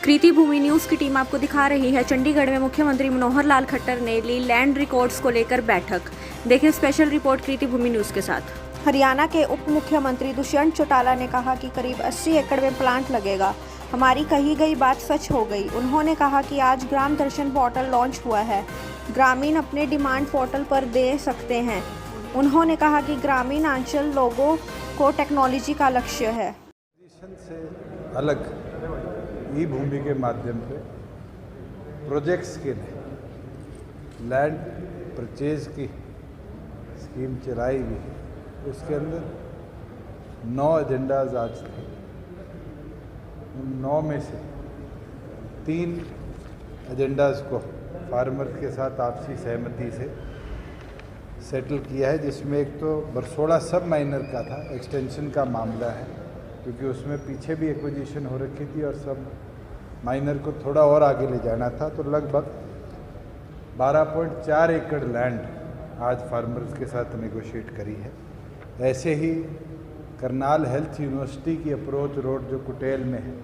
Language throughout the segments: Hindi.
कृति भूमि न्यूज़ की टीम आपको दिखा रही है चंडीगढ़ में मुख्यमंत्री मनोहर लाल खट्टर ने ली लैंड रिकॉर्ड्स को लेकर बैठक। देखिए स्पेशल रिपोर्ट कृति भूमि न्यूज़ के साथ। हरियाणा के उप मुख्यमंत्री दुष्यंत चौटाला ने कहा कि करीब 80 एकड़ में प्लांट लगेगा। हमारी कही गई बात सच हो गई। उन्होंने कहा कि आज ग्राम दर्शन पोर्टल लॉन्च हुआ है। ग्रामीण अपने डिमांड पोर्टल पर दे सकते हैं। उन्होंने कहा कि ग्रामीण अंचल लोगों को टेक्नोलॉजी का लक्ष्य है। से अलग ई भूमि के माध्यम से प्रोजेक्ट्स के लिए लैंड परचेज की स्कीम चलाई हुई है। उसके अंदर 9 एजेंडाज आज थे। उन 9 में से 3 एजेंडाज को फार्मर्स के साथ आपसी सहमति से सेटल किया है, जिसमें एक तो बरसोड़ा सब माइनर का था, एक्सटेंशन का मामला है, क्योंकि उसमें पीछे भी एक्विजिशन हो रखी थी और सब माइनर को थोड़ा और आगे ले जाना था। तो लगभग 12.4 एकड़ लैंड आज फार्मर्स के साथ नेगोशिएट करी है। ऐसे ही करनाल हेल्थ यूनिवर्सिटी की अप्रोच रोड जो कुटेल में है,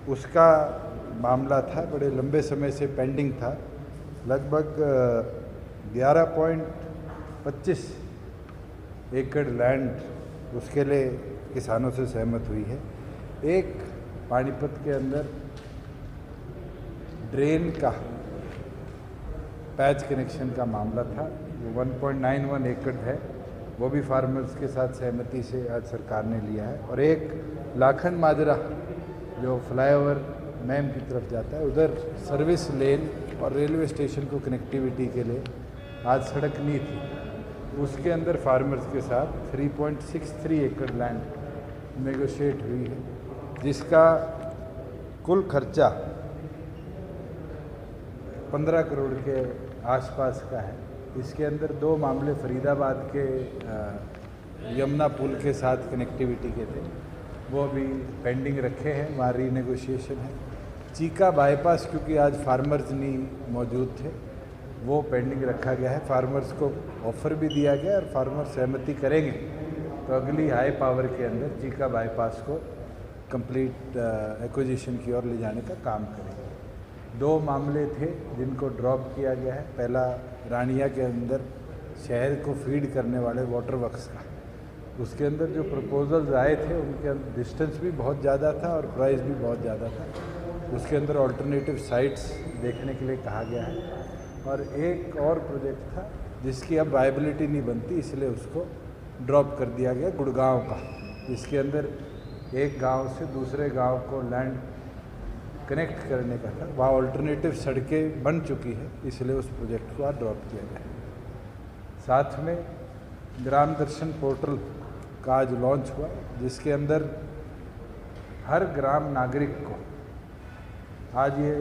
उसका मामला था, बड़े लंबे समय से पेंडिंग था। लगभग 11.25 एकड़ लैंड उसके लिए किसानों से सहमत हुई है। एक पानीपत के अंदर ड्रेन का पैच कनेक्शन का मामला था, वो 1.91 एकड़ है, वो भी फार्मर्स के साथ सहमति से आज सरकार ने लिया है। और एक लाखन माजरा जो फ्लाईओवर मैम की तरफ जाता है, उधर सर्विस लेन और रेलवे स्टेशन को कनेक्टिविटी के लिए आज सड़क नहीं थी, उसके अंदर फार्मर्स के साथ 3.63 एकड़ लैंड नेगोशिएट हुई है, जिसका कुल खर्चा 15 करोड़ के आसपास का है। इसके अंदर 2 मामले फरीदाबाद के यमुना पुल के साथ कनेक्टिविटी के थे, वो अभी पेंडिंग रखे हैं, वहाँ रीनेगोशिएशन है। चीका बाईपास क्योंकि आज फार्मर्स नहीं मौजूद थे, वो पेंडिंग रखा गया है। फार्मर्स को ऑफर भी दिया गया और फार्मर सहमति करेंगे तो अगली हाई पावर के अंदर चीका बाईपास को कंप्लीट एक्विजिशन की ओर ले जाने का काम करेंगे। 2 मामले थे जिनको ड्रॉप किया गया है। पहला रानिया के अंदर शहर को फीड करने वाले वाटर वर्क्स का, उसके अंदर जो प्रपोजल्स आए थे उनके डिस्टेंस भी बहुत ज़्यादा था और प्राइस भी बहुत ज़्यादा था। उसके अंदर ऑल्टरनेटिव साइट्स देखने के लिए कहा गया है। और एक और प्रोजेक्ट था जिसकी अब वायबिलिटी नहीं बनती, इसलिए उसको ड्रॉप कर दिया गया, गुड़गांव का, जिसके अंदर एक गांव से दूसरे गांव को लैंड कनेक्ट करने का था। वहाँ ऑल्टरनेटिव सड़कें बन चुकी है, इसलिए उस प्रोजेक्ट को आज ड्रॉप किया गया है। साथ में ग्राम दर्शन पोर्टल का आज लॉन्च हुआ, जिसके अंदर हर ग्राम नागरिक को आज ये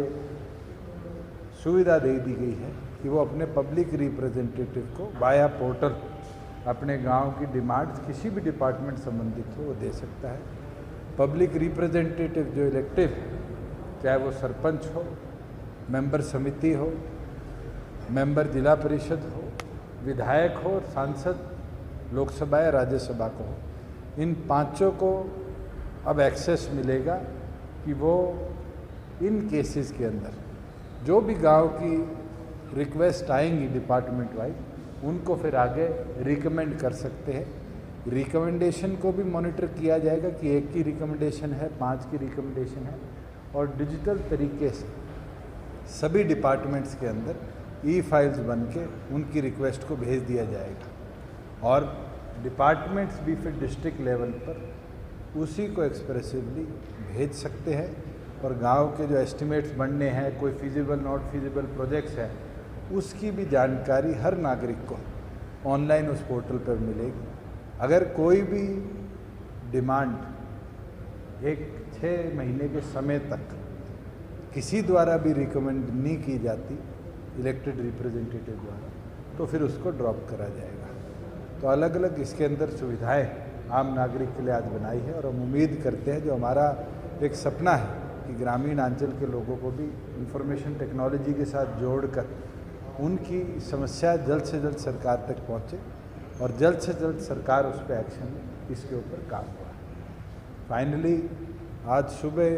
सुविधा दे दी गई है कि वो अपने पब्लिक रिप्रेजेंटेटिव को वाया पोर्टल अपने गांव की डिमांड्स किसी भी डिपार्टमेंट संबंधित हो वो दे सकता है। पब्लिक रिप्रेजेंटेटिव जो इलेक्टिव है, चाहे वो सरपंच हो, मेंबर समिति हो, मेंबर जिला परिषद हो, विधायक हो, सांसद लोकसभा या राज्यसभा को हो, इन 5 को अब एक्सेस मिलेगा कि वो इन केसेस के अंदर जो भी गांव की रिक्वेस्ट आएंगी डिपार्टमेंट वाइज, उनको फिर आगे रिकमेंड कर सकते हैं। रिकमेंडेशन को भी मॉनिटर किया जाएगा कि 1 की रिकमेंडेशन है, 5 की रिकमेंडेशन है, और डिजिटल तरीके से सभी डिपार्टमेंट्स के अंदर ई-फाइल्स बन के उनकी रिक्वेस्ट को भेज दिया जाएगा। और डिपार्टमेंट्स भी फिर डिस्ट्रिक्ट लेवल पर उसी को एक्सप्रेसिवली भेज सकते हैं। और गांव के जो एस्टिमेट्स बनने हैं, कोई फिजिबल नॉट फिजिबल प्रोजेक्ट्स हैं, उसकी भी जानकारी हर नागरिक को ऑनलाइन उस पोर्टल पर मिलेगी। अगर कोई भी डिमांड एक 6 महीने के समय तक किसी द्वारा भी रिकमेंड नहीं की जाती इलेक्टेड रिप्रेजेंटेटिव द्वारा, तो फिर उसको ड्रॉप करा जाएगा। तो अलग अलग इसके अंदर सुविधाएं आम नागरिक के लिए आज बनाई है। और हम उम्मीद करते हैं, जो हमारा एक सपना है कि ग्रामीण अंचल के लोगों को भी इंफॉर्मेशन टेक्नोलॉजी के साथ जोड़कर उनकी समस्या जल्द से जल्द सरकार तक पहुँचे और जल्द से जल्द सरकार उस पर एक्शन ले, इसके ऊपर काम हुआ। फाइनली आज सुबह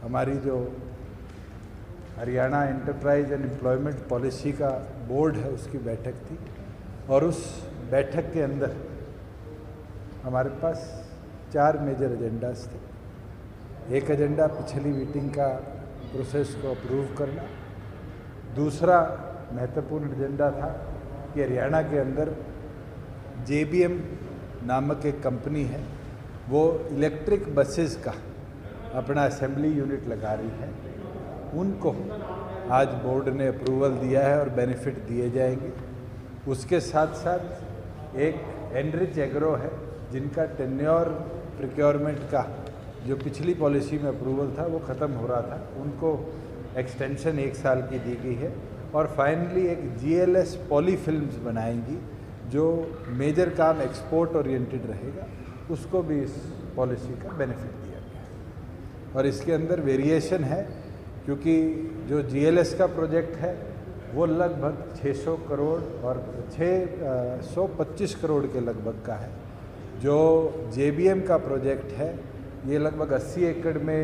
हमारी जो Haryana enterprise and employment policy का बोर्ड है उसकी बैठक थी और उस बैठक के अंदर हमारे पास 4 मेजर एजेंडाज थे। एक एजेंडा पिछली मीटिंग का प्रोसेस को अप्रूव करना, दूसरा महत्वपूर्ण एजेंडा था कि हरियाणा के अंदर JBM नामक एक कंपनी है, वो इलेक्ट्रिक बसेस का अपना असेंबली यूनिट लगा रही है, उनको आज बोर्ड ने अप्रूवल दिया है और बेनिफिट दिए जाएंगे। उसके साथ साथ एक एनरिच एग्रो है जिनका टेन्योर प्रिक्योरमेंट का जो पिछली पॉलिसी में अप्रूवल था वो ख़त्म हो रहा था, उनको एक्सटेंशन 1 साल की दी गई है। और फाइनली एक GLS पॉली फिल्म्स बनाएंगी जो मेजर काम एक्सपोर्ट ओरिएंटेड रहेगा, उसको भी इस पॉलिसी का बेनिफिट दिया गया है। और इसके अंदर वेरिएशन है क्योंकि जो GLS का प्रोजेक्ट है वो लगभग 600 करोड़ और 625 करोड़ के लगभग का है। जो JBM का प्रोजेक्ट है ये लगभग 80 एकड़ में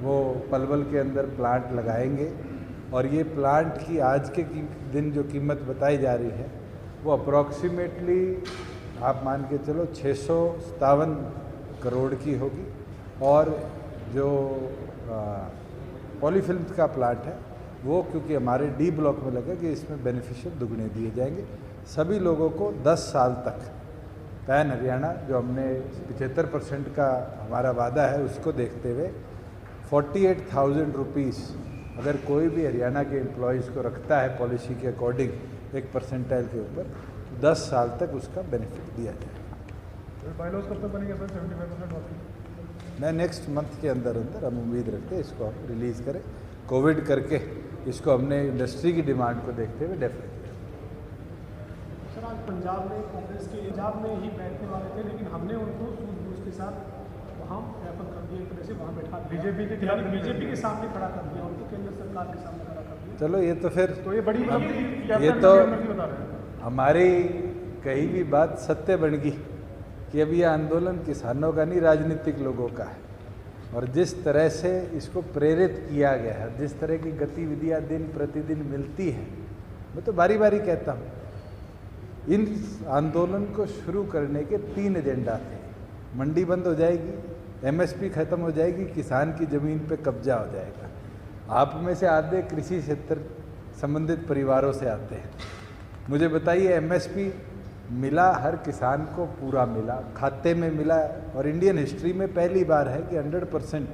वो पलवल के अंदर प्लांट लगाएंगे और ये प्लांट की आज के दिन जो कीमत बताई जा रही है वो अप्रॉक्सीमेटली आप मान के चलो 657 करोड़ की होगी। और जो पॉलीफिल्म्स का प्लांट है वो क्योंकि हमारे D ब्लॉक में लगे कि इसमें बेनिफिशियल दुगने दिए जाएंगे। सभी लोगों को 10 साल तक पैन हरियाणा जो हमने 75% का हमारा वादा है उसको देखते हुए 48,000 रुपीज़ अगर कोई भी हरियाणा के एम्प्लॉयज़ को रखता है पॉलिसी के अकॉर्डिंग एक परसेंटाइल के ऊपर, 10 साल तक उसका बेनिफिट दिया जाए। बायलॉज कब तक बनेंगे सर? 75% वापस मैं नेक्स्ट मंथ के अंदर हम उम्मीद रखते हैं इसको हम रिलीज़ करें। कोविड करके इसको हमने इंडस्ट्री की डिमांड को देखते हुए डेफर किया। सर आज पंजाब में कांग्रेस के पंजाब में ही बैठने वाले थे लेकिन हमने उनको सूझबूझ के साथ वहाँ रेफर कर दिया, एक तरह से वहाँ बैठा बीजेपी के सामने खड़ा कर दिया, उनको केंद्र सरकार के सामने खड़ा कर दिया। चलो ये तो फिर ये बड़ी ये तो हमारी कही भी बात सत्य बन गई कि अब ये आंदोलन किसानों का नहीं राजनीतिक लोगों का है। और जिस तरह से इसको प्रेरित किया गया है, जिस तरह की गतिविधियां दिन प्रतिदिन मिलती हैं, मैं तो बारी बारी कहता हूँ इन आंदोलन को शुरू करने के 3 एजेंडा थे। मंडी बंद हो जाएगी, MSP खत्म हो जाएगी, किसान की ज़मीन पे कब्जा हो जाएगा। आप में से आधे कृषि क्षेत्र संबंधित परिवारों से आते हैं, मुझे बताइए MSP मिला हर किसान को पूरा मिला, खाते में मिला। और इंडियन हिस्ट्री में पहली बार है कि 100%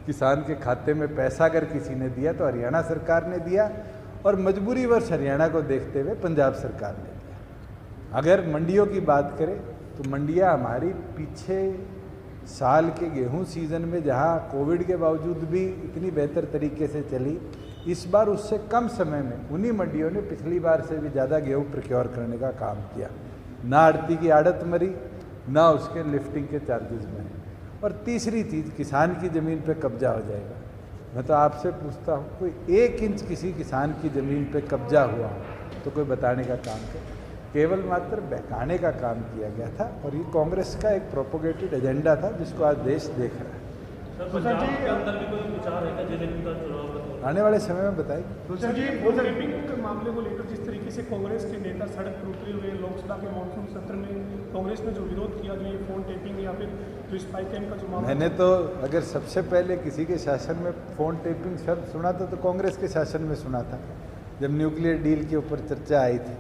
किसान के खाते में पैसा अगर किसी ने दिया तो हरियाणा सरकार ने दिया और मजबूरी वर्ष हरियाणा को देखते हुए पंजाब सरकार ने दिया। अगर मंडियों की बात करें तो मंडियां हमारी पीछे साल के गेहूं सीज़न में जहां कोविड के बावजूद भी इतनी बेहतर तरीके से चली, इस बार उससे कम समय में उन्हीं मंडियों ने पिछली बार से भी ज़्यादा गेहूं प्रोक्योर करने का काम किया। ना आड़ती की आड़त मरी, ना उसके लिफ्टिंग के चार्जेस मरे। और तीसरी चीज़, किसान की ज़मीन पे कब्जा हो जाएगा। मैं तो आपसे पूछता हूँ, कोई 1 इंच किसी किसान की ज़मीन पे कब्जा हुआ तो कोई बताने का काम करे? केवल मात्र बहकाने का काम किया गया था और ये कांग्रेस का एक प्रोपोगेटेड एजेंडा था जिसको आज देश देख रहा है। आने वाले समय में बताएंगे। दूसरा जी टेपिंग के मामले को लेकर जिस तरीके से कांग्रेस के नेता सड़क पर उतरे हुए, लोकसभा के मॉनसून सत्र में कांग्रेस ने जो विरोध किया, जो ये फोन टेपिंग या फिर जो स्पाई कैम का जो मामला, मैंने तो अगर सबसे पहले किसी के शासन में फोन टेपिंग शब्द सुना था तो कांग्रेस के शासन में सुना था, जब न्यूक्लियर डील के ऊपर चर्चा आई थी।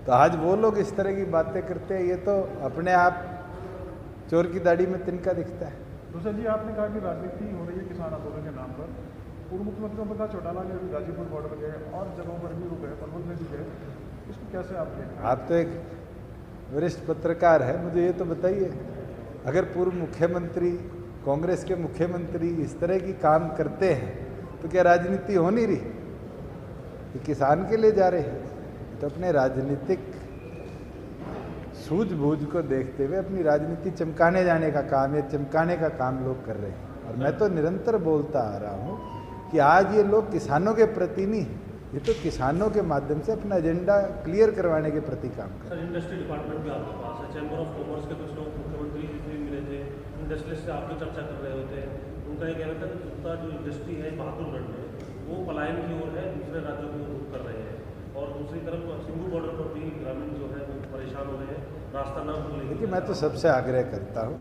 तो आज वो लोग इस तरह की बातें करते हैं, ये तो अपने आप चोर की दाढ़ी में तिनका दिखता है। दूसरा जी आपने कहा कि राजनीति हो रही है किसान आंदोलन के नाम पर। पूर्व मुख्यमंत्री ओम प्रकाश चौटाला ने गाजीपुर बॉर्डर गए और जगहों पर भी रुके, पलवल में भी गए, इसको कैसे आप देखें? आप तो एक वरिष्ठ पत्रकार है, मुझे ये तो बताइए, अगर पूर्व मुख्यमंत्री, कांग्रेस के मुख्यमंत्री इस तरह की काम करते हैं तो क्या राजनीति हो नहीं रही? ये किसान के लिए जा रहे हैं तो अपने राजनीतिक सूझबूझ को देखते हुए अपनी राजनीति चमकाने जाने का काम या चमकाने का काम लोग कर रहे हैं। और मैं तो निरंतर बोलता आ रहा हूँ कि आज ये लोग किसानों के प्रति नहीं, ये तो किसानों के माध्यम से अपना एजेंडा क्लियर करवाने के प्रति काम कर रहे हैं। सर इंडस्ट्री डिपार्टमेंट भी आपके पास है, चैम्बर ऑफ कॉमर्स के कुछ लोग मुख्यमंत्री जी से मिले थे, इंडस्ट्रियलिस्ट से आप भी चर्चा कर रहे होते हैं, उनका ये कहना था कि जुत्ता जो इंडस्ट्री है बहादुरगढ़ में वो पलायन की ओर है, दूसरे राज्यों की ओर रुख कर रहे हैं। और दूसरी तरफ सिंगू बॉर्डर पर भी ग्रामीण जो है वो परेशान हो रहे हैं, रास्ता न मिलने की। देखिए, मैं तो सबसे आग्रह करता हूँ